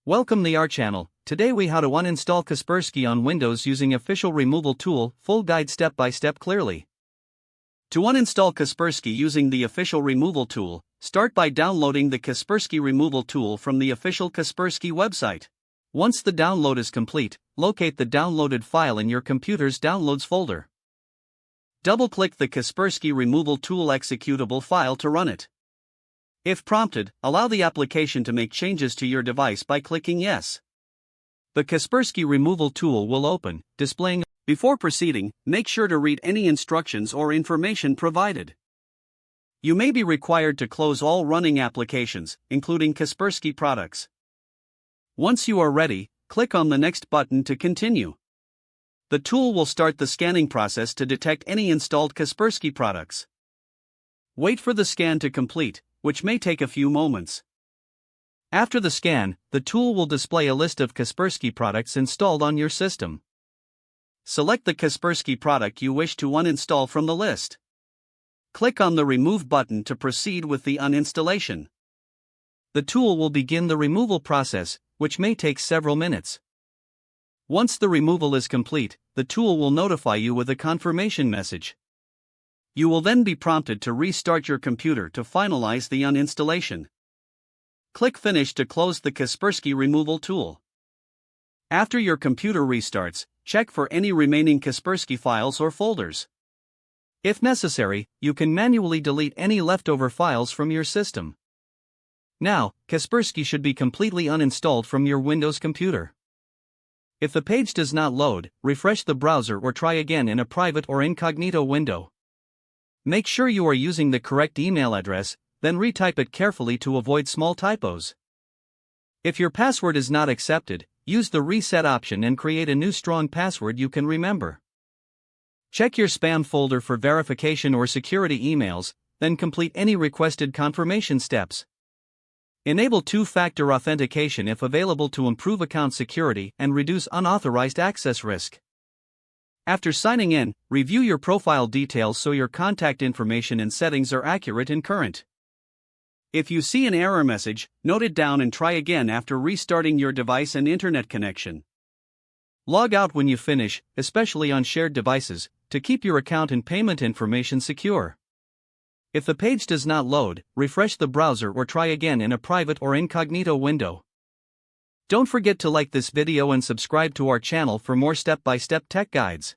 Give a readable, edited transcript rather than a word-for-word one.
Welcome to our channel. Today we how to uninstall Kaspersky on Windows using official removal tool, full guide step by step clearly. To uninstall Kaspersky using the official removal tool, start by downloading the Kaspersky removal tool from the official Kaspersky website. Once the download is complete, locate the downloaded file in your computer's downloads folder. Double-click the Kaspersky removal tool executable file to run it. If prompted, allow the application to make changes to your device by clicking Yes. The Kaspersky removal tool will open, displaying. Before proceeding, make sure to read any instructions or information provided. You may be required to close all running applications, including Kaspersky products. Once you are ready, click on the Next button to continue. The tool will start the scanning process to detect any installed Kaspersky products. Wait for the scan to complete, which may take a few moments. After the scan, the tool will display a list of Kaspersky products installed on your system. Select the Kaspersky product you wish to uninstall from the list. Click on the Remove button to proceed with the uninstallation. The tool will begin the removal process, which may take several minutes. Once the removal is complete, the tool will notify you with a confirmation message. You will then be prompted to restart your computer to finalize the uninstallation. Click Finish to close the Kaspersky removal tool. After your computer restarts, check for any remaining Kaspersky files or folders. If necessary, you can manually delete any leftover files from your system. Now, Kaspersky should be completely uninstalled from your Windows computer. If the page does not load, refresh the browser or try again in a private or incognito window. Make sure you are using the correct email address, then retype it carefully to avoid small typos. If your password is not accepted, use the reset option and create a new strong password you can remember. Check your spam folder for verification or security emails, then complete any requested confirmation steps. Enable two-factor authentication if available to improve account security and reduce unauthorized access risk. After signing in, review your profile details so your contact information and settings are accurate and current. If you see an error message, note it down and try again after restarting your device and internet connection. Log out when you finish, especially on shared devices, to keep your account and payment information secure. If the page does not load, refresh the browser or try again in a private or incognito window. Don't forget to like this video and subscribe to our channel for more step-by-step tech guides.